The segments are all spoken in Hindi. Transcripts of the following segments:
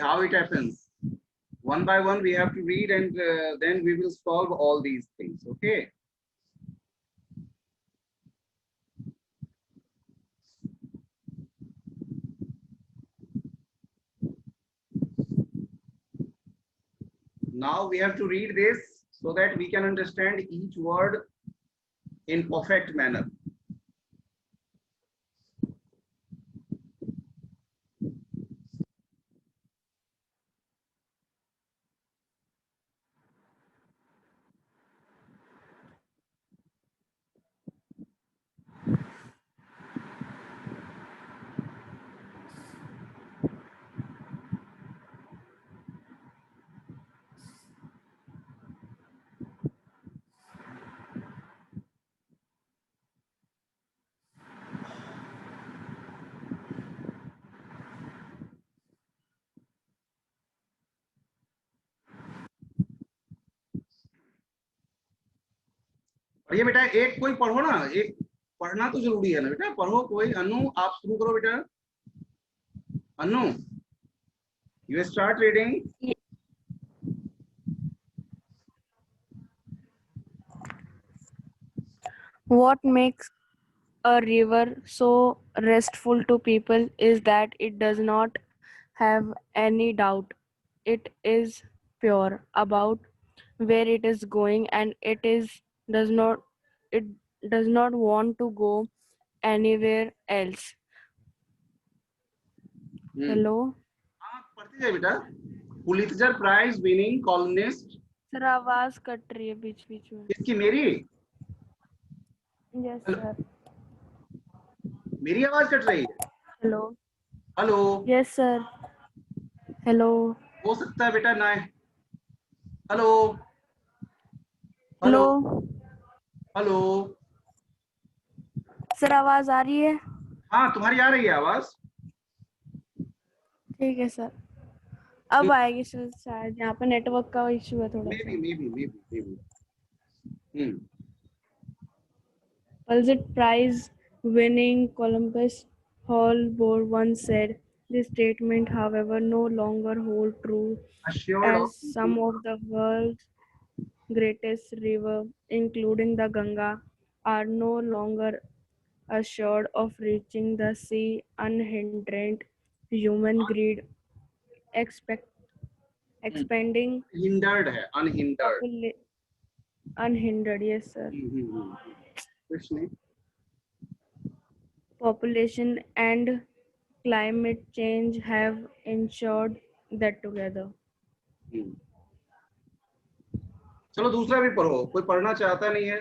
how it happens. One by one, we have to read, and then we will solve all these things. Okay. Now we have to read this so that we can understand each word in perfect manner. और ये बेटा एक कोई पढ़ो ना, एक पढ़ना तो जरूरी है ना बेटा, पढ़ो कोई। अनु आप शुरू करो बेटा। Anu, you start reading. What makes a river so restful to people is that it does not have any doubt. It is pure about where it is going, and does not it does not want to go anywhere else. Hello? हाँ पढ़ते जाए बेटा। Pulitzer prize winning columnist. Sir आवाज कट रही है बीच बीच में। इसकी मेरी? Yes sir. मेरी आवाज कट रही है? Hello. Hello. Yes sir. Hello. हो सकता है बेटा ना। हेलो। हेलो। हेलो। सर आवाज आ रही है? हाँ तुम्हारी आ रही है आवाज। ठीक है सर, अब आएगी सर। शायद यहाँ पे नेटवर्क का इशू है थोड़ा सा। Pulitzer Prize winning columnist Hal Bohr once said, "This statement, however, no longer holds true, Assured of as some of the world's greatest rivers, including the Ganga, are no longer assured of reaching the sea unhindered. Human greed, expect, expanding hindered है, unhindered. unhindered, yes sir. Population and climate change have ensured that together. चलो दूसरा भी पढ़ो, कोई पढ़ना चाहता नहीं है?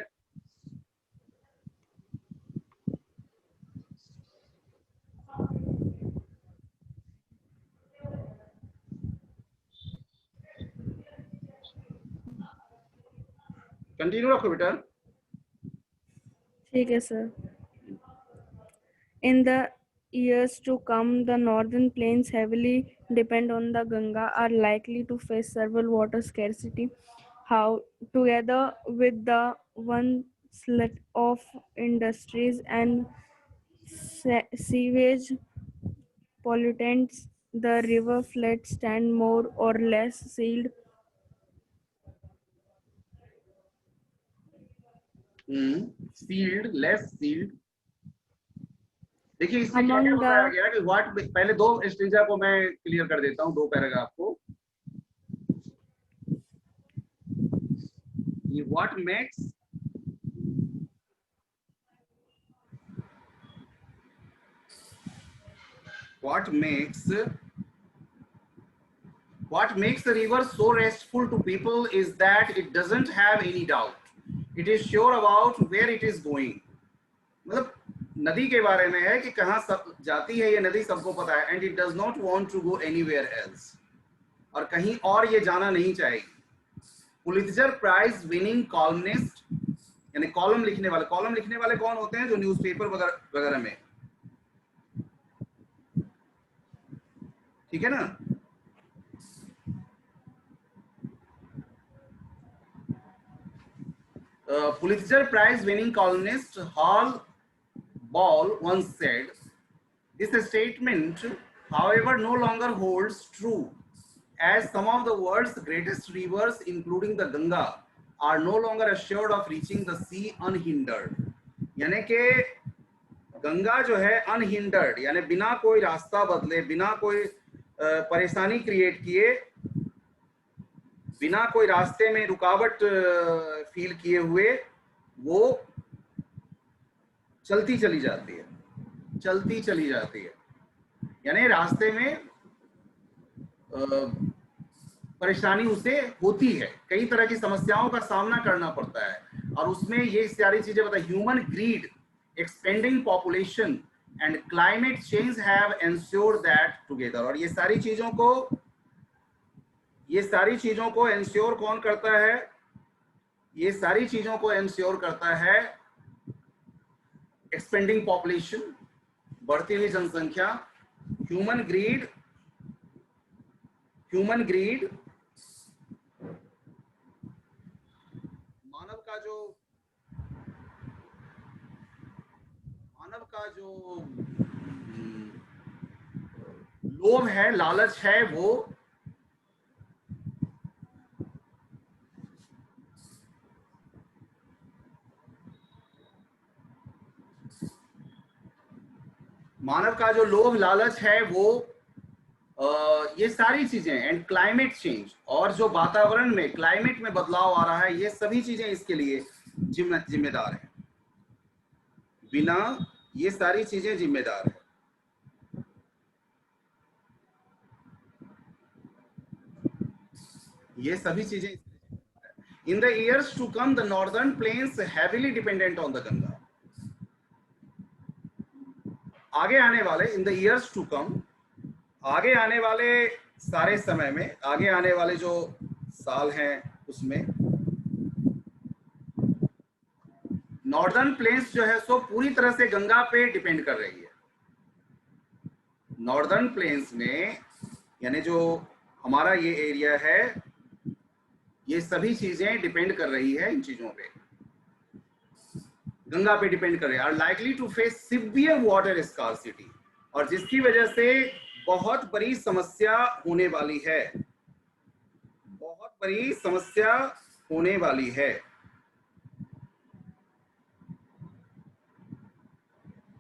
कंटिन्यू रखो बेटा। ठीक है sir. In the years to come, the northern plains heavily depend on the Ganga are likely to face several water scarcity. How, together with the onslaught of industries and sewage pollutants, the river flats stand more or less sealed. Sealed, less sealed। देखिए इसमें क्या क्या बताया गया कि व्हाट, पहले दो स्टेंजा को मैं क्लियर कर देता हूँ, दो पैराग्राफ को। ये what makes the river so restful to people is that it doesn't have any doubt. It is sure about where it is going. मतलब नदी के बारे में है कि कहाँ सब जाती है ये नदी, सबको पता है। And it does not want to go anywhere else, और कहीं और ये जाना नहीं चाहेगी। पुलित्जर प्राइज विनिंग कॉलमनिस्ट, यानी कॉलम लिखने वाले। कॉलम लिखने वाले कौन होते हैं? जो न्यूज़पेपर वगैरह में, ठीक है ना। Pulitzer Prize winning columnist Hal Ball once said, this statement, however no longer holds true, as some of the world's greatest rivers, including the Ganga, are no longer assured of reaching the sea unhindered. यानी कि गंगा जो है अनहिंडर्ड, यानी बिना कोई रास्ता बदले, बिना कोई परेशानी क्रिएट किए, बिना कोई रास्ते में रुकावट फील किए हुए वो चलती चली जाती है, चलती चली जाती है। यानी रास्ते में परेशानी उसे होती है, कई तरह की समस्याओं का सामना करना पड़ता है, और उसमें ये सारी चीजें बता, human greed, expanding population and climate change have ensured that together. और ये सारी चीजों को एंश्योर कौन करता है? ये सारी चीजों को एंश्योर करता है एक्सपेंडिंग पॉपुलेशन, बढ़ती हुई जनसंख्या, ह्यूमन ग्रीड, मानव का जो लोभ है, लालच है, वो ये सारी चीजें, एंड क्लाइमेट चेंज, और जो वातावरण में, क्लाइमेट में बदलाव आ रहा है, ये सभी चीजें इसके लिए जिम्मेदार हैं। बिना ये सारी चीजें जिम्मेदार है। ये सभी चीजें in the years to come the northern plains heavily dependent on the Ganga. आगे आने वाले, in the years to come, आगे आने वाले सारे समय में, आगे आने वाले जो साल हैं उसमें नॉर्दर्न प्लेन्स जो है सो पूरी तरह से गंगा पे डिपेंड कर रही है। नॉर्दर्न प्लेन्स में, यानी जो हमारा ये एरिया है, ये सभी चीजें डिपेंड कर रही है इन चीजों पे, गंगा पे डिपेंड कर रही है। Are likely to face severe water scarcity, और जिसकी वजह से बहुत बड़ी समस्या होने वाली है, बहुत बड़ी समस्या होने वाली है।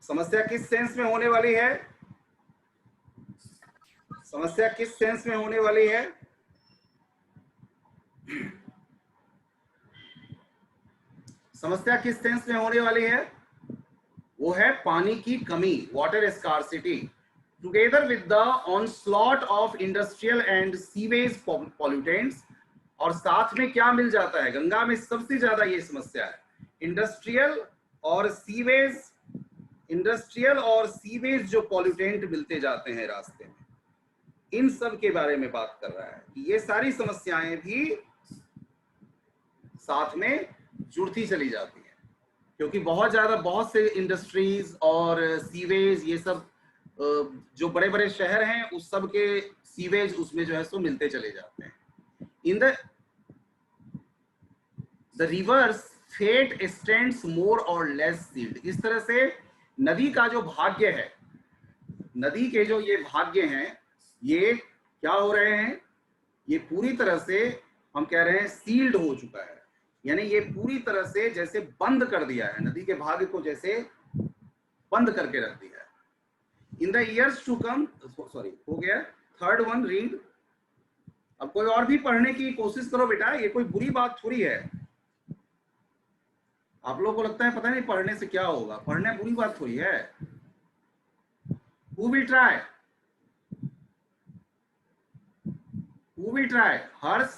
समस्या किस सेंस में होने वाली है? समस्या किस सेंस में होने वाली है? समस्या किस सेंस में होने वाली है? वो है पानी की कमी, water scarcity, together with the onslaught of industrial and sewage pollutants. और साथ में क्या मिल जाता है? गंगा में सबसे ज्यादा ये समस्या है, इंडस्ट्रियल और सीवेज जो पॉल्यूटेंट मिलते जाते हैं रास्ते में, इन सब के बारे में बात कर रहा है। ये सारी समस्याएं भी साथ में जुड़ती चली जाती है, क्योंकि बहुत से इंडस्ट्रीज और सीवेज, ये सब जो बड़े बड़े शहर हैं उस सब के सीवेज उसमें जो है सो मिलते चले जाते हैं। In the rivers fate stands more or less sealed. इस तरह से नदी का जो भाग्य है, नदी के जो ये भाग्य हैं, ये क्या हो रहे हैं? ये पूरी तरह से हम कह रहे हैं सील्ड हो चुका है, यानी ये पूरी तरह से जैसे बंद कर दिया है, नदी के भाग्य को जैसे बंद करके रख दिया है। In the years to come, sorry हो गया, थर्ड वन रीड। अब कोई और भी पढ़ने की कोशिश करो बेटा, ये कोई बुरी बात थोड़ी है। आप लोगों को लगता है पता नहीं पढ़ने से क्या होगा, पढ़ना बुरी बात थोड़ी है। Who will try? Who will try? Harsh,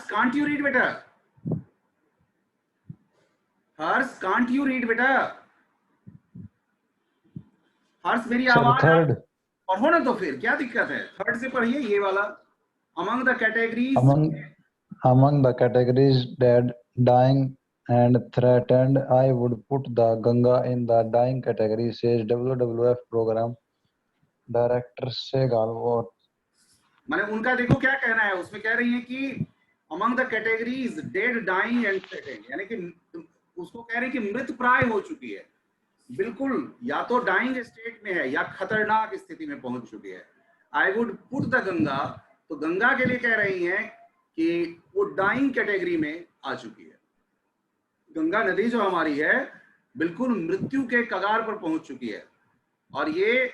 can't you read बेटा? Harsh, can't you read बेटा? हर्ष मेरी आवाज थर्ड पढ़ो ना, तो फिर क्या दिक्कत है? थर्ड से पढ़िए ये वाला, among the categories dead, dying and threatened, I would put the Ganga in the dying category, says WWF program director Segal। माने उनका देखो क्या कहना है, उसमें कह रही है कि among the categories dead, dying and threatened, यानी कि उसको कह रहे हैं कि मृत प्राय हो चुकी है, बिल्कुल या तो डाइंग स्टेट में है या खतरनाक स्थिति में पहुंच चुकी है। I would put the Ganga, तो गंगा के लिए कह रही हैं कि वो डाइंग कैटेगरी में आ चुकी है। गंगा नदी जो हमारी है बिल्कुल मृत्यु के कगार पर पहुंच चुकी है। और ये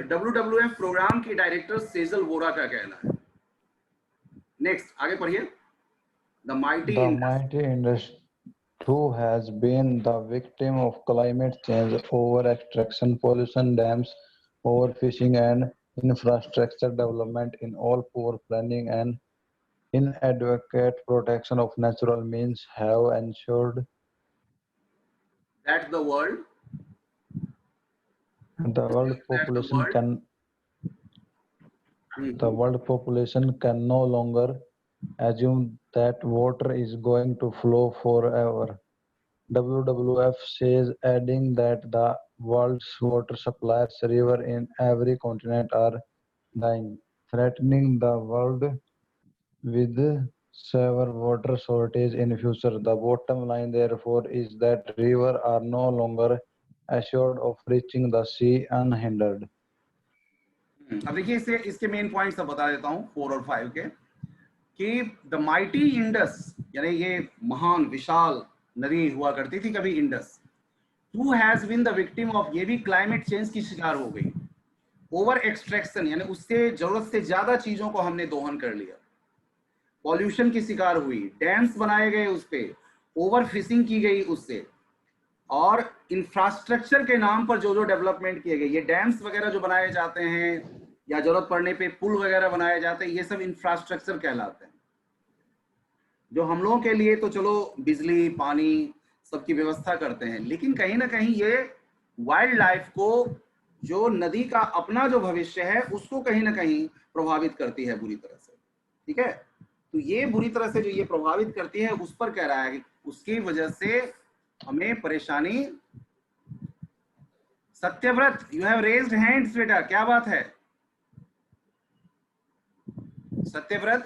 WWF प्रोग्राम की डायरेक्टर सेजल वोरा का कहना है। नेक्स्ट आगे पढ़िए। The mighty The Indus. mighty Indus too has been the victim of climate change, over extraction, pollution, dams, overfishing, and infrastructure development in all poor planning and inadequate protection of natural means have ensured that the world the world that the population world can the world population can no longer assume that water is going to flow forever. WWF says, adding that the world's water supplies, rivers in every continent are dying, threatening the world with severe water shortage in future. The bottom line, therefore, is that rivers are no longer assured of reaching the sea unhindered. अब देखिए इसे इसके मेन पॉइंट्स अब बता देता हूं 4 और 5 के, कि द माइटी इंडस यानी ये महान विशाल नदी हुआ करती थी कभी Indus, who has been the victim of, ये भी क्लाइमेट चेंज की शिकार हो गई। ओवर एक्सट्रैक्शन यानी उससे जरूरत से ज्यादा चीजों को हमने दोहन कर लिया, पॉल्यूशन की शिकार हुई, डैम्स बनाए गए उस पे, ओवर फिशिंग की गई उससे, और इंफ्रास्ट्रक्चर के नाम पर जो जो डेवलपमेंट किए गए, ये डैम्स वगैरह जो बनाए जाते हैं या जरूरत पड़ने पे पुल वगैरह बनाए जाते हैं, ये सब इंफ्रास्ट्रक्चर कहलाते हैं, जो हम लोगों के लिए तो चलो बिजली पानी सबकी व्यवस्था करते हैं, लेकिन कहीं ना कहीं ये वाइल्ड लाइफ को, जो नदी का अपना जो भविष्य है उसको कहीं ना कहीं प्रभावित करती है बुरी तरह से। ठीक है, तो ये बुरी तरह से जो ये प्रभावित करती है उस पर कह रहा है कि उसकी वजह से हमें परेशानी। Satyavrat, you have raised hands बेटा, क्या बात है? सत्यव्रत,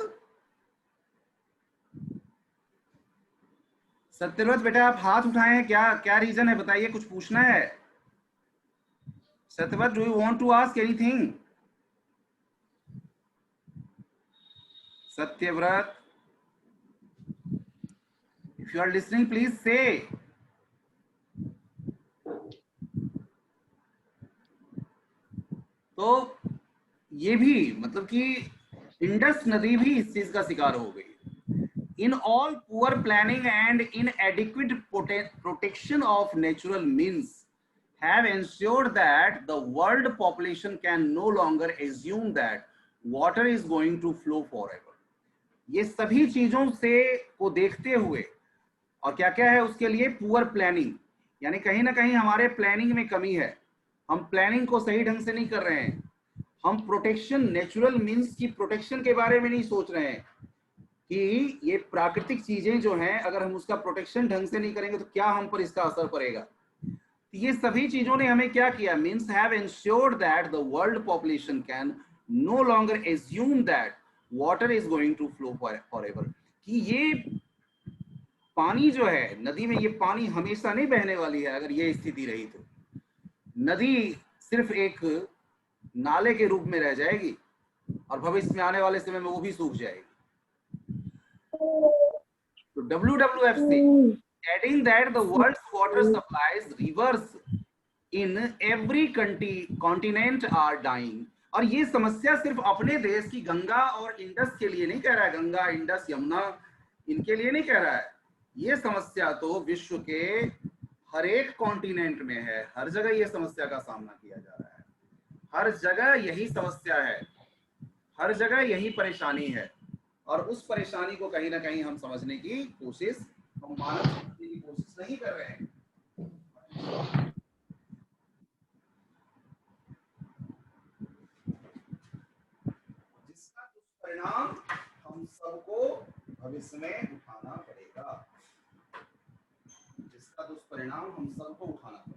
सत्यव्रत बेटा आप हाथ उठाए हैं, क्या क्या रीजन है बताइए, कुछ पूछना है? Satyavrat, do you want to ask anything? Satyavrat, if you are listening please से। तो ये भी मतलब कि इंडस नदी भी इस चीज का शिकार हो गई। In all poor planning and inadequate protection of natural means have ensured that the world population can no longer assume that water is going to flow forever. ये सभी चीजों से को देखते हुए, और क्या क्या है उसके लिए, पुअर प्लानिंग, यानी कहीं ना कहीं हमारे प्लानिंग में कमी है, हम प्लानिंग को सही ढंग से नहीं कर रहे हैं, हम प्रोटेक्शन, नेचुरल मीन्स की प्रोटेक्शन के बारे में नहीं सोच रहे हैं कि ये प्राकृतिक चीजें जो हैं अगर हम उसका प्रोटेक्शन ढंग से नहीं करेंगे तो क्या हम पर इसका असर पड़ेगा। तो ये सभी चीजों ने हमें क्या किया, means have ensured that the world population can no longer assume that water is going to flow forever, कि ये पानी जो है नदी में, ये पानी हमेशा नहीं बहने वाली है। अगर ये स्थिति रही तो नदी सिर्फ एक नाले के रूप में रह जाएगी और भविष्य में आने वाले समय में वो भी सूख जाएगी। तो WWF से adding that the world's water supplies, rivers in every continent are dying, और ये समस्या सिर्फ अपने देश की गंगा और इंडस के लिए नहीं कह रहा है, गंगा इंडस यमुना इनके लिए नहीं कह रहा है, ये समस्या तो विश्व के हर एक कॉन्टिनेंट में है, हर जगह ये समस्या का सामना किया जा रहा है, हर जगह यही समस्या है, हर जगह यही परेशानी है, और उस परेशानी को कहीं ना कहीं हम समझने की कोशिश, हम मानव समझने की कोशिश नहीं कर रहे हैं। जिसका दुष्परिणाम हम सबको भविष्य में उठाना पड़ेगा, जिसका दुष्परिणाम हम सबको उठाना पड़ेगा।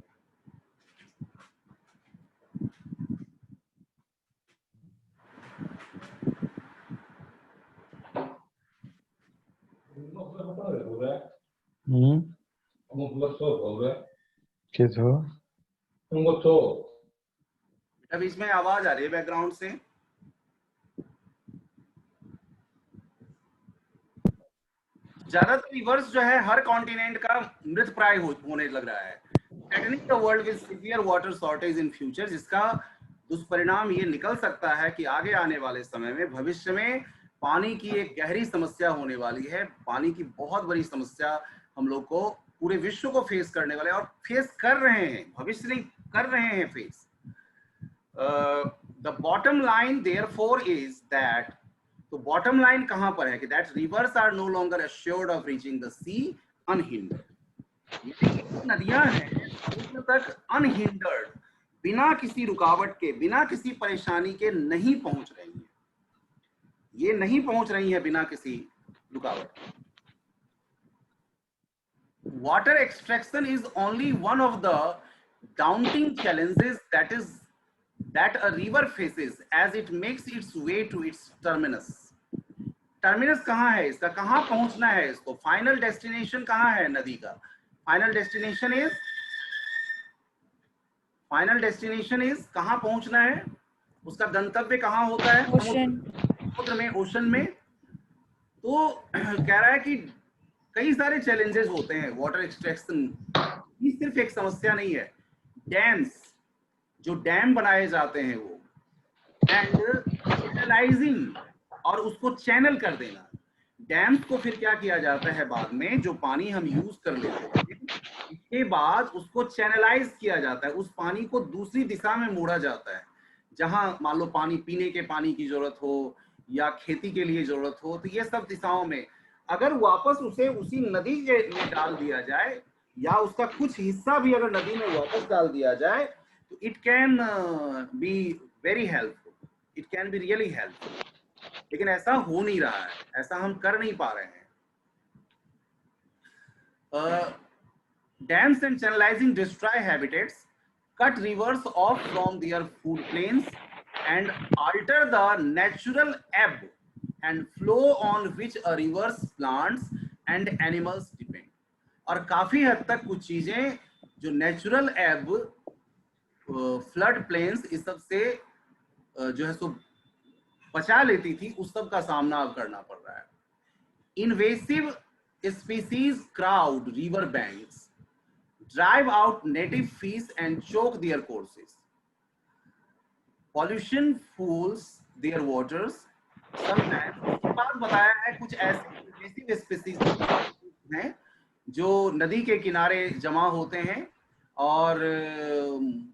शिक्षित हो। अब इसमें आवाज आ रही है बैकग्राउंड से। ज्यादातर रिवर्स जो है हर कॉन्टिनेंट का मृत प्राय होने लग रहा है। Threatening the world with severe water shortage in future, जिसका दुष्परिणाम ये निकल सकता है कि आगे आने वाले समय में भविष्य में पानी की एक गहरी समस्या होने वाली है। पानी की बहुत बड़ी समस्या हम लोग को पूरे विश्व को फेस करने वाले और फेस कर रहे हैं, भविष्य नहीं कर रहे हैं face. The bottom line therefore is that, तो बॉटम लाइन कहां पर है कि that rivers are no longer assured of reaching the sea unhindered. नदियां हैं समुद्र तक अनहिंडर्ड, बिना किसी रुकावट के, बिना किसी परेशानी के नहीं पहुंच रही हैं। ये नहीं पहुंच रही है बिना किसी रुकावट के। Water extraction is only one of the daunting challenges that a river faces as it makes its way to its terminus. Terminus कहाँ है इसका, कहाँ पहुंचना है इसको, फाइनल डेस्टिनेशन कहाँ है नदी का? फाइनल डेस्टिनेशन इज कहाँ पहुंचना है, उसका गंतव्य कहाँ होता है? समुद्र में, ओशन में। तो कह रहा है कि कई सारे चैलेंजेस होते हैं वाटर एक्सट्रैक्शन की, सिर्फ एक समस्या नहीं है। डैम्स, जो डैम बनाए जाते हैं वो, एंड चैनलाइजिंग, और उसको चैनल कर देना। डैम्स को फिर क्या किया जाता है बाद में, जो पानी हम यूज कर लेते हैं इसके बाद उसको चैनलाइज किया जाता है, उस पानी को दूसरी दिशा में मोड़ा जाता है। जहां मान लो पानी, पीने के पानी की जरूरत हो या खेती के लिए जरूरत हो, तो ये सब दिशाओं में अगर वापस उसे उसी नदी के में डाल दिया जाए, या उसका कुछ हिस्सा भी अगर नदी में वापस डाल दिया जाए, तो it can be very helpful, it can be really helpful. लेकिन ऐसा हो नहीं रहा है, ऐसा हम कर नहीं पा रहे हैं। Dams and channelizing destroy habitats, cut rivers off from their food plains, and alter the natural ebb and flow on which a river's plants and animals depend. और काफी हद तक कुछ चीजें जो नेचुरल एब, फ्लड प्लेन्स, इस सब से जो है सो बचा लेती थी, उस सब का सामना अब करना पड़ रहा है। Invasive species crowd river banks, drive out native fish and choke their courses. Pollution fools their waters. Sometimes, उसके बाद बताया है कुछ ऐसे invasive species हैं जो नदी के किनारे जमा होते हैं, और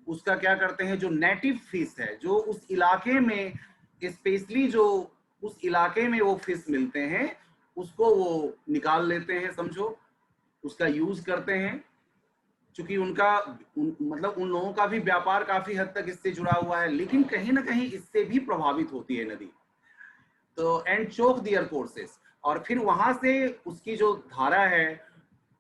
उसका क्या करते हैं, जो नेटिव फिश है, जो उस इलाके में, स्पेशली जो उस इलाके में वो फिश मिलते हैं, उसको वो निकाल लेते हैं, समझो, उसका यूज करते हैं। चूंकि उनका मतलब उन लोगों का भी व्यापार काफी हद तक इससे जुड़ा हुआ है, लेकिन कहीं ना कहीं इससे भी प्रभावित होती है नदी। तो एंड चोक दियर कोर्सेस, और फिर वहां से उसकी जो धारा है,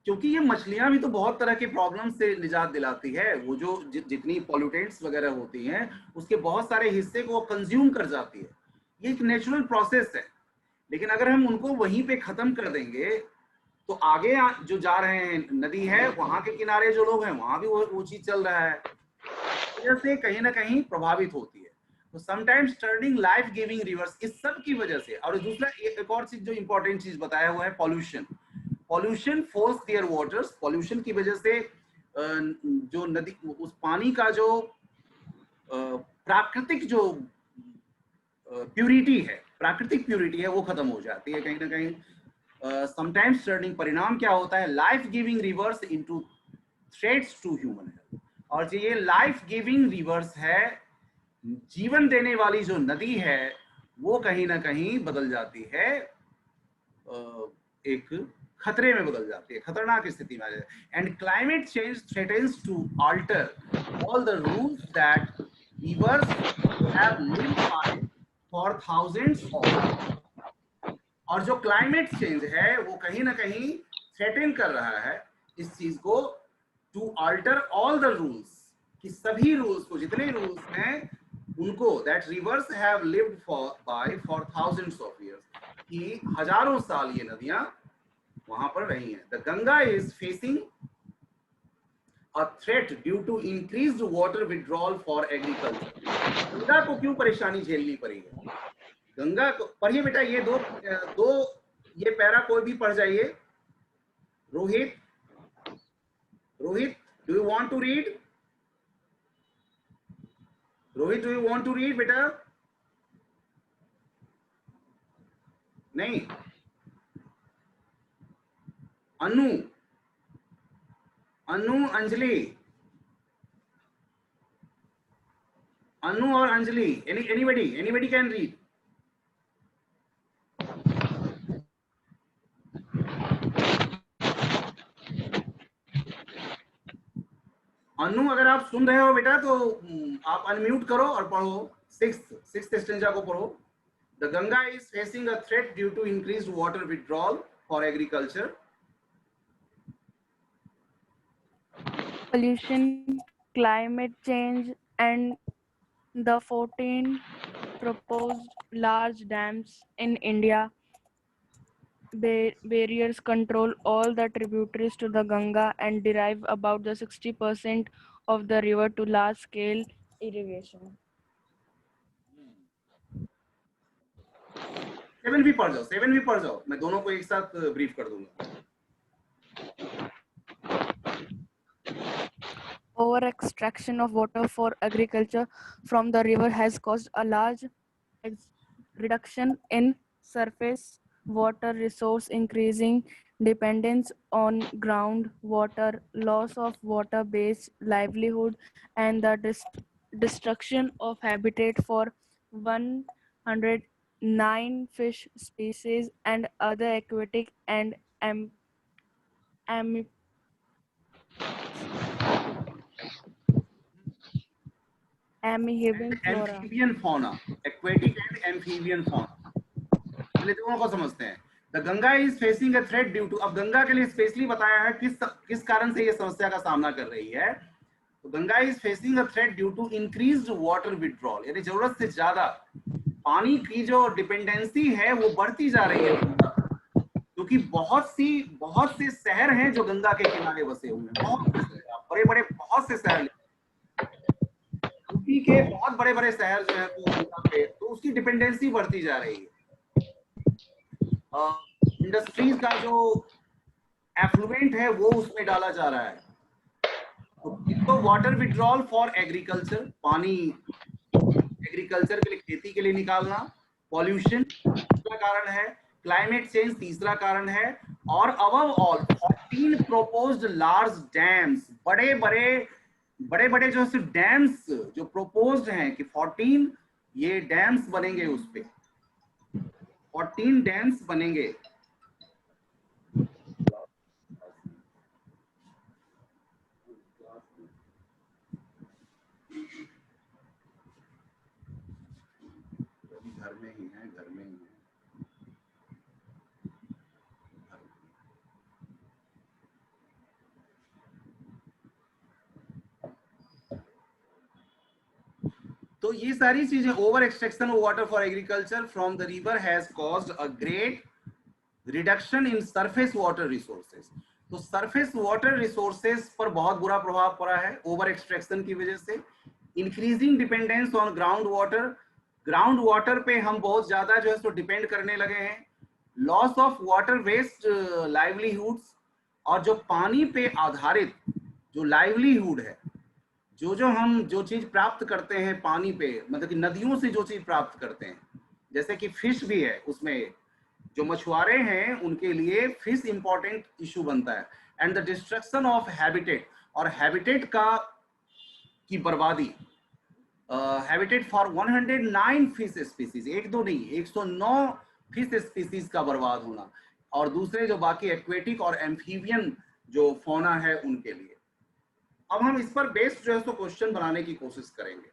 क्योंकि ये मछलियां भी तो बहुत तरह के प्रॉब्लम से निजात दिलाती है, वो जो जितनी पॉल्यूटेंट्स वगैरह होती हैं उसके बहुत सारे हिस्से को वो कंज्यूम कर जाती है। ये एक नेचुरल प्रोसेस है, लेकिन अगर हम उनको वहीं पे खत्म कर देंगे तो आगे जो जा रहे हैं, नदी है, वहां के किनारे जो लोग हैं वहां भी वो चीज चल रहा है, वजह से कहीं ना कहीं प्रभावित होती है। तो sometimes turning life giving reverse, इस सब की वजह से। और दूसरा एक और चीज जो इंपॉर्टेंट चीज बताया हुआ है, pollution force their waters. Pollution की वजह से जो नदी, उस पानी का जो प्राकृतिक जो प्यूरिटी है, प्राकृतिक प्यूरिटी है, वो खत्म हो जाती है कहीं ना कहीं। समटाइम्स टर्निंग, परिणाम क्या होता है, life giving rivers into threats to human health. और जो ये लाइफ गिविंग रिवर्स है, जीवन देने वाली जो नदी है, वो कहीं ना कहीं बदल जाती है, एक खतरे में बदल जाती है, खतरनाक स्थिति में आ जाती है। And climate change threatens to alter all the rules that rivers have lived by for thousands of. और जो क्लाइमेट चेंज है वो कहीं ना कहीं थ्रेटन कर रहा है इस चीज को, to alter all the rules, कि सभी रूल्स को, जितने रूल्स हैं उनको, that rivers have lived for thousands of years, कि हजारों साल ये नदियां वहां पर रही हैं। The Ganga is facing a threat due to increased water withdrawal for agriculture. गंगा को क्यों परेशानी झेलनी पड़ी है? गंगा को पढ़िए बेटा, ये दो ये पैरा कोई भी पढ़ जाइए. Rohit, do you want to read? Rohit, do you want to read बेटा? नहीं. अनु, अंजलि, अनु और अंजलि, anybody can read? अनु, अगर आप सुन रहे हो बेटा तो आप अनम्यूट करो और पढ़ो. सिक्स्थ स्टेंजा को पढ़ो. The Ganga is facing a threat due to increased water withdrawal for agriculture. Pollution, climate change, and the 14 proposed large dams in India. Barriers control all the tributaries to the Ganga and derive about the 60% of the river to large-scale irrigation. 7 भी पढ़ जाओ. मैं दोनों को एक साथ ब्रीफ कर दूंगा. Over extraction of water for agriculture from the river has caused a large reduction in surface water resource, increasing dependence on groundwater, loss of water-based livelihood, and the destruction of habitat for 109 fish species and other aquatic and amphibian fauna, aquatic and amphibian fauna. पहले दोनों को समझते हैं. The Ganga is facing a threat due to, अब गंगा के लिए स्पेशली बताया है किस कारण से ये समस्या का सामना कर रही है. तो Ganga is facing a threat due to increased water withdrawal, यानी जरूरत से ज्यादा पानी की जो डिपेंडेंसी है वो बढ़ती जा रही है, क्योंकि बहुत से शहर हैं जो गंगा के किनारे बसे हुए हैं. बड़े बहुत से शहर, यूपी के बहुत बड़े शहर जो है तो उसकी डिपेंडेंसी बढ़ती जा रही है. इंडस्ट्रीज का जो एफ्लुएंट है वो उसमें डाला जा रहा है. तो वाटर विड्रॉल फॉर एग्रीकल्चर, पानी एग्रीकल्चर के लिए, खेती के लिए निकालना. पॉल्यूशन दूसरा कारण है. क्लाइमेट चेंज तीसरा कारण है. और above all 14 proposed large dams, बड़े जो सिर्फ डैम्स जो प्रोपोज्ड हैं कि 14 ये डैम्स बनेंगे, उस पे 14 डैम्स बनेंगे. घर में ही है. तो ये सारी चीजें, over extraction of water for agriculture from the river has caused a great reduction in surface water resources. तो सरफेस वाटर रिसोर्सेज पर बहुत बुरा प्रभाव पड़ा है ओवर एक्सट्रैक्शन की वजह से. Increasing dependence on ground water पे हम बहुत ज्यादा जो है सो डिपेंड करने लगे हैं. Loss of water waste livelihoods, और जो पानी पे आधारित जो लाइवलीहुड है, जो चीज प्राप्त करते हैं पानी पे, मतलब कि नदियों से जो चीज प्राप्त करते हैं, जैसे कि फिश भी है उसमें, जो मछुआरे हैं उनके लिए फिश इंपॉर्टेंट इशू बनता है. And the destruction of habitat, और हैबिटेट की बर्बादी. हैबिटेट फॉर 109 फिश स्पीसीज, एक दो नहीं 109 फिश स्पीसीज का बर्बाद होना. और दूसरे जो बाकी एक्वेटिक और एम्फीबियन जो फौना है उनके लिए. अब हम इस पर बेस्ड जो है तो क्वेश्चन बनाने की कोशिश करेंगे.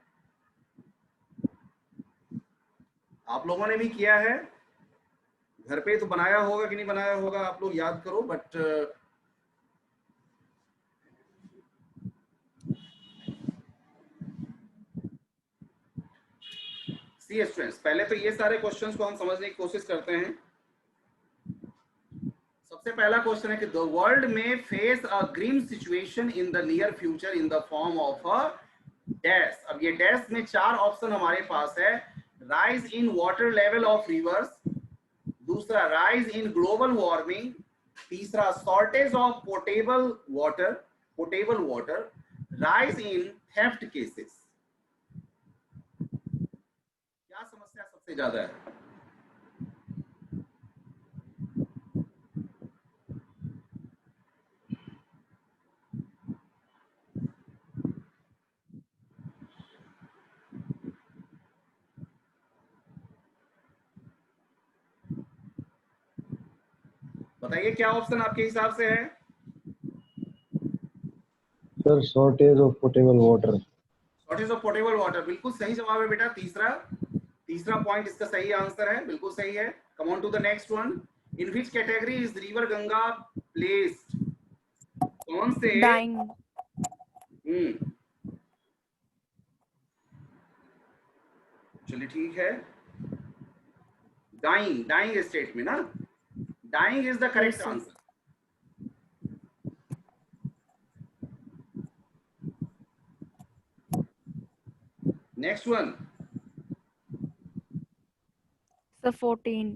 आप लोगों ने भी किया है, घर पे तो बनाया होगा कि नहीं बनाया होगा आप लोग याद करो. बट सी स्टूडेंट्स, पहले तो ये सारे क्वेश्चंस को हम समझने की कोशिश करते हैं. सबसे पहला क्वेश्चन है कि द वर्ल्ड में face a grim situation in the near future in the form of a dash. अब ये डैश में चार ऑप्शन हमारे पास है। Rise in water level of rivers, दूसरा राइज इन ग्लोबल वार्मिंग, तीसरा shortage of potable water, rise in theft cases. क्या समस्या सबसे ज्यादा है? बताइए क्या ऑप्शन आपके हिसाब से है? Sir shortage of potable water. Shortage of potable water बिल्कुल सही जवाब है बेटा। तीसरा पॉइंट इसका सही आंसर है, बिल्कुल सही है। Come on to the next one. In which category is river Ganga placed? कौन से? Dying. चलिए ठीक है। डाइंग स्टेट में ना, dying is the correct sir. Answer. Next one. So 14.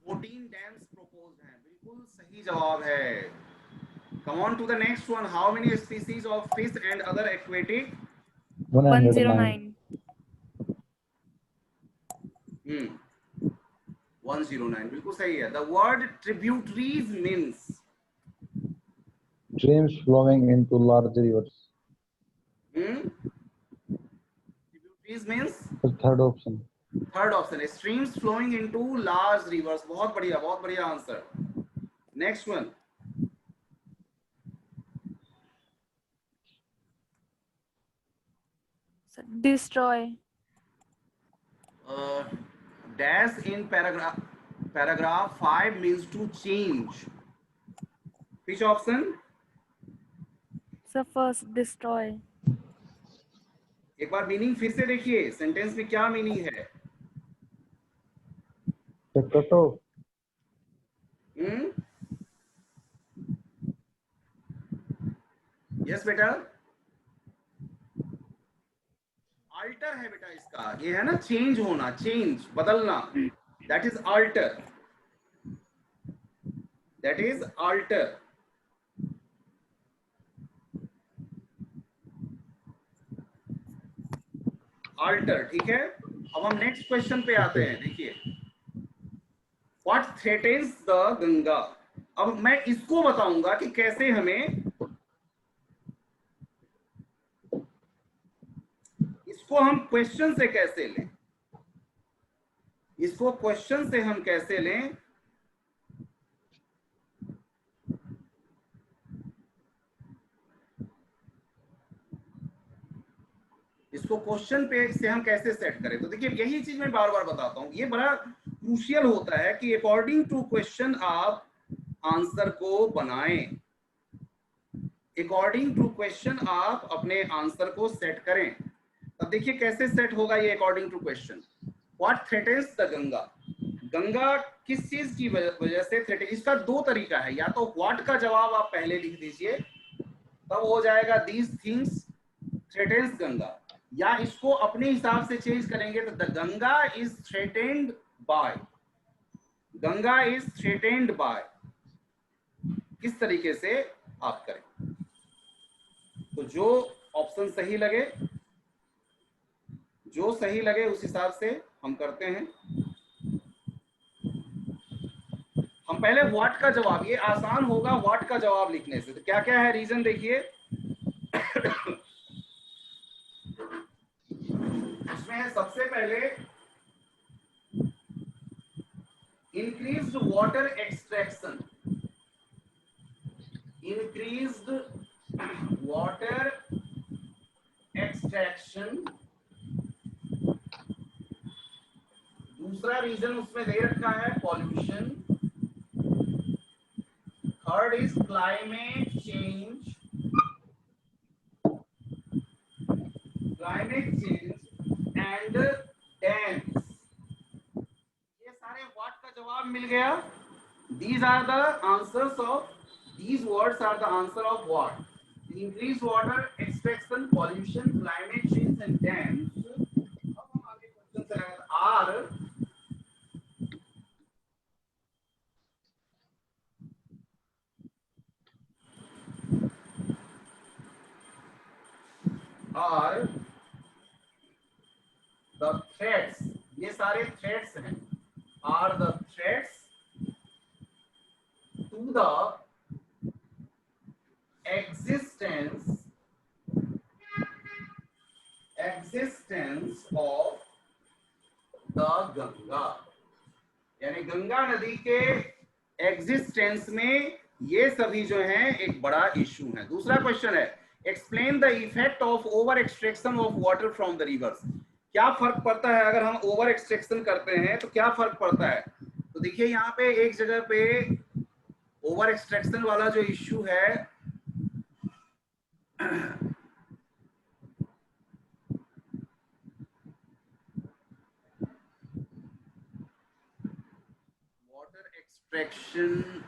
14 dams proposed हैं, बिल्कुल सही जवाब है। Come on to the next one. How many species of fish and other aquatic? 109। 109 बिल्कुल सही है। The word tributaries means? Streams flowing into large rivers. Tributaries means? Third option. Third option है, streams flowing into large rivers. बहुत बढ़िया answer. Next one. So destroy. Dash in paragraph 5 means to change. Which option? So first destroy. एक बार मीनिंग फिर से देखिए, सेंटेंस में क्या मीनिंग है? कटो। यस बेटा, अल्टर है बेटा इसका। ये है ना चेंज होना, चेंज बदलना, that is alter, that is alter. Alter, ठीक है। अब हम नेक्स्ट क्वेश्चन पे आते हैं। देखिए, व्हाट थ्रेटन्स द गंगा। अब मैं इसको बताऊंगा कि कैसे हमें इसको हम क्वेश्चन से कैसे लें, इसको क्वेश्चन से हम कैसे लें। इसको क्वेश्चन पे से हम कैसे सेट करें। तो देखिए, यही चीज मैं बार बार बताता हूं, ये बड़ा क्रूशियल होता है कि अकॉर्डिंग टू क्वेश्चन आप आंसर को बनाएं, अकॉर्डिंग टू क्वेश्चन आप अपने आंसर को सेट करें। अब देखिए कैसे सेट होगा ये according to question. What threatens the Ganga, Ganga किस चीज की वजह से थ्रेटन। इसका दो तरीका है, या तो व्हाट का जवाब आप पहले लिख दीजिए, तब हो जाएगा दीज थिंग्स थ्रेटन्स गंगा, या इसको अपने हिसाब से चेंज करेंगे तो the Ganga is threatened by, Ganga is threatened by. किस तरीके से आप करें, तो जो ऑप्शन सही लगे, जो सही लगे उस हिसाब से हम करते हैं। हम पहले व्हाट का जवाब, ये आसान होगा व्हाट का जवाब लिखने से। तो क्या क्या है रीजन देखिए। इसमें है सबसे पहले increased water extraction, increased water extraction. दूसरा रीजन उसमें दे रखा है pollution. Third is climate change, climate change and dams. ये सारे व्हाट का जवाब मिल गया। These are the answers of, these words are the answer of what? Increased water extraction, pollution, climate change and dams. अब हम आगे क्वेश्चन से are the threats, ये सारे threats हैं, are the threats to the existence of the Ganga, यानी गंगा नदी के एग्जिस्टेंस में ये सभी जो हैं एक बड़ा इशू है। दूसरा क्वेश्चन है, explain the effect of over extraction of water from the reverse. क्या फर्क पड़ता है अगर हम ओवर एक्सट्रैक्शन करते हैं तो क्या फर्क पड़ता है? तो देखिए यहाँ पे एक जगह पे ओवर एक्सट्रैक्शन वाला जो इश्यू है water extraction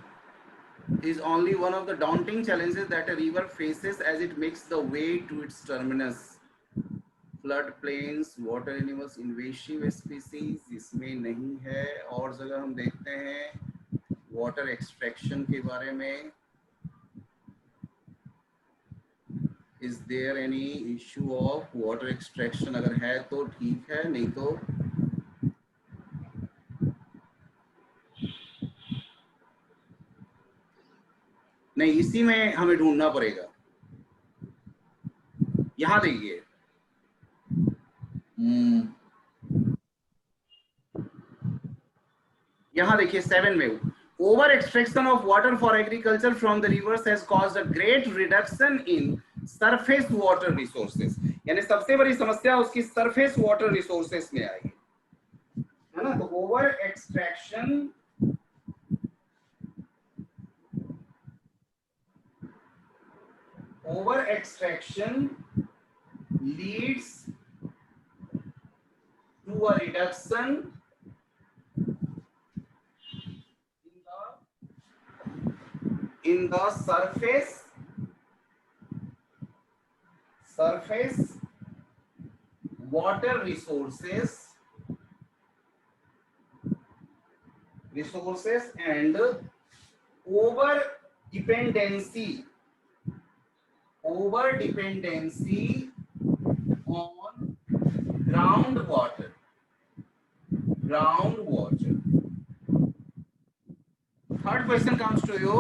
is only one of the daunting challenges that a river faces as it makes the way to its terminus. Flood plains, water animals, invasive species इसमें नहीं है। और जगह हम देखते हैं वाटर एक्सट्रैक्शन के बारे में, is there any issue of water extraction? अगर है तो ठीक है, नहीं तो नहीं, इसी में हमें ढूंढना पड़ेगा। यहां देखिए, यहां देखिए 7 में, over extraction of water for agriculture from the reverse has caused a great reduction in surface water resources. यानी सबसे बड़ी समस्या उसकी सरफेस वाटर रिसोर्सेज में आई है ना। तो over extraction leads to a reduction in the surface water resources and over dependency on groundwater. Third question comes to you.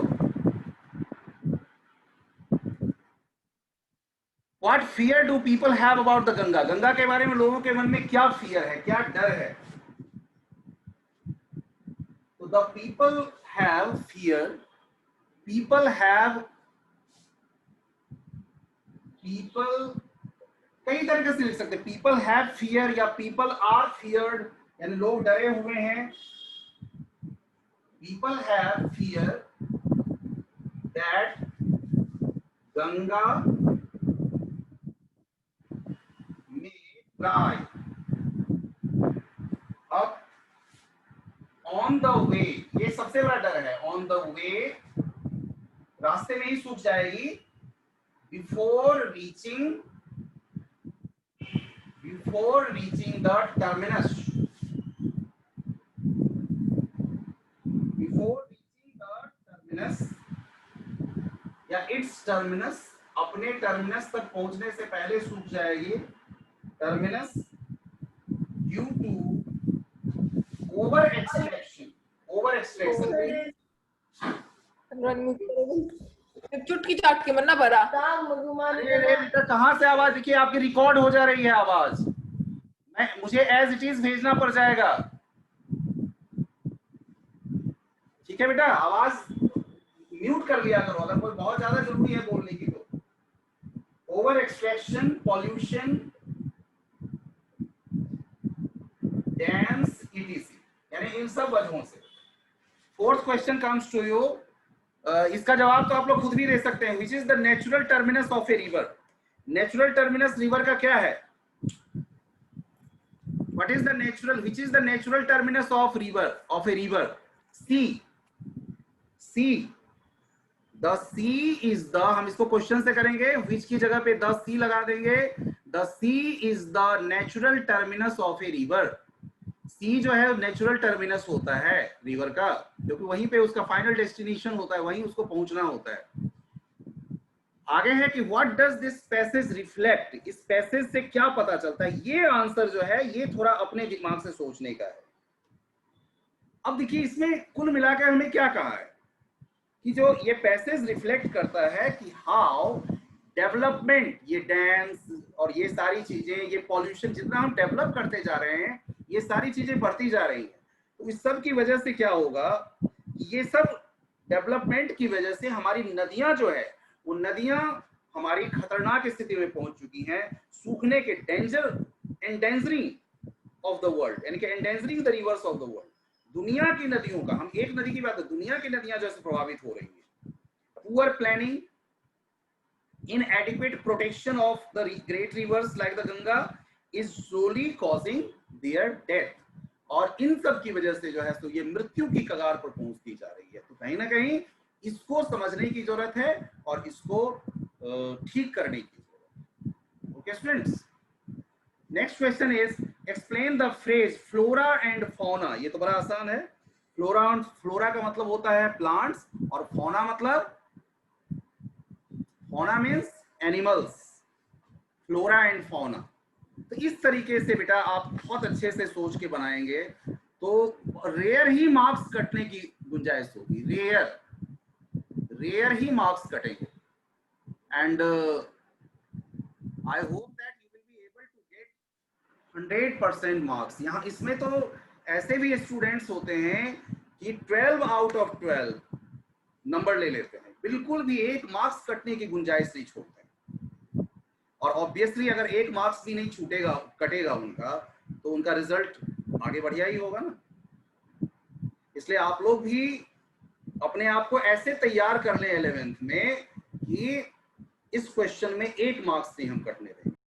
What fear do people have about the Ganga? Ganga के बारे में लोगों के मन में क्या फियर है, क्या डर है? तो the people have fear. people कई तरीके से लिख सकते हैं। people have fear या people are feared, यानी लोग डरे हुए हैं। people have fear that Ganga may dry up on the way, ये सबसे बड़ा डर है। on the way, रास्ते में ही सूख जाएगी। before reaching the terminus, या its terminus, अपने टर्मिनस तक पहुंचने से पहले सूख जाएगी। Terminus due to over extraction चुटकी चाट के मरना भरा। अरे बेटा कहाँ से आवाज? देखिए आपकी रिकॉर्ड हो जा रही है आवाज, मुझे एज इट इज भेजना पड़ जाएगा। ठीक है बेटा, आवाज म्यूट कर लिया करो अगर कोई बहुत ज्यादा जरूरी है बोलने की तो। Over extraction, pollution, dams, etc, यानी इन सब वजहों से। Fourth question comes to you. इसका जवाब तो आप लोग खुद भी दे सकते हैं। Which is the natural terminus of a river? Natural terminus river का क्या है? What is the natural, which is the natural terminus of river, of a river? Sea. Sea, the sea is the, हम इसको क्वेश्चन से करेंगे, विच की जगह पे द सी लगा देंगे। The sea is the natural terminus of a river. Sea जो है नेचुरल टर्मिनस होता है रिवर का, क्योंकि वहीं पे उसका फाइनल डेस्टिनेशन होता है, वहीं उसको पहुंचना होता है। आगे है कि what does this passage reflect, इस पैसेज से क्या पता चलता है। ये आंसर जो है ये थोड़ा अपने दिमाग से सोचने का है। अब देखिए इसमें कुल मिलाकर हमें क्या कहा है कि जो ये पैसेज रिफ्लेक्ट करता है कि हाउ डेवलपमेंट, ये डैम्स और ये सारी चीजें, ये पॉल्यूशन, जितना हम डेवलप करते जा रहे हैं ये सारी चीजें बढ़ती जा रही हैं। तो इस सब की वजह से क्या होगा, ये सब डेवलपमेंट की वजह से हमारी नदियां जो है वो नदियां हमारी खतरनाक स्थिति में पहुंच चुकी हैं, सूखने के एंडेंजरिंग ऑफ द वर्ल्ड, यानी कि endangering the reverse of the world. दुनिया की नदियों का, हम एक नदी की बात है, दुनिया की नदियां जैसे प्रभावित हो रही हैं। Poor planning, inadequate protection of the great rivers like the Ganga is slowly causing their death, और इन सब की वजह से जो है तो ये मृत्यु की कगार पर पहुंचती जा रही है। तो कहीं ना कहीं इसको समझने की जरूरत है और इसको ठीक करने की जरूरत है। Okay students, next question is explain the phrase flora and fauna. ये तो बड़ा आसान है। फ्लोरा का मतलब होता है प्लांट्स और फौना मतलब, fauna means animals, flora and fauna. तो इस तरीके से बेटा आप बहुत अच्छे से सोच के बनाएंगे तो रेयर ही मार्क्स कटने की गुंजाइश होगी, रेयर ही मार्क्स कटेंगे। And I hope that you will be able to get 100% marks. यहाँ इसमें तो ऐसे भी स्टूडेंट्स होते हैं कि 12 आउट ऑफ 12 नंबर ले लेते हैं, बिल्कुल भी एक मार्क्स कटने की गुंजाइश नहीं छोड़ते हैं। और ऑब्वियसली अगर एक मार्क्स भी नहीं छूटेगा, कटेगा उनका, तो उनका रिजल्ट आगे बढ़िया ही होगा ना। इसलिए आप लोग भी अपने आप को ऐसे तैयार कर लें 11th में कि इस क्वेश्चन में 8 मार्क्स नहीं हम कटने दें।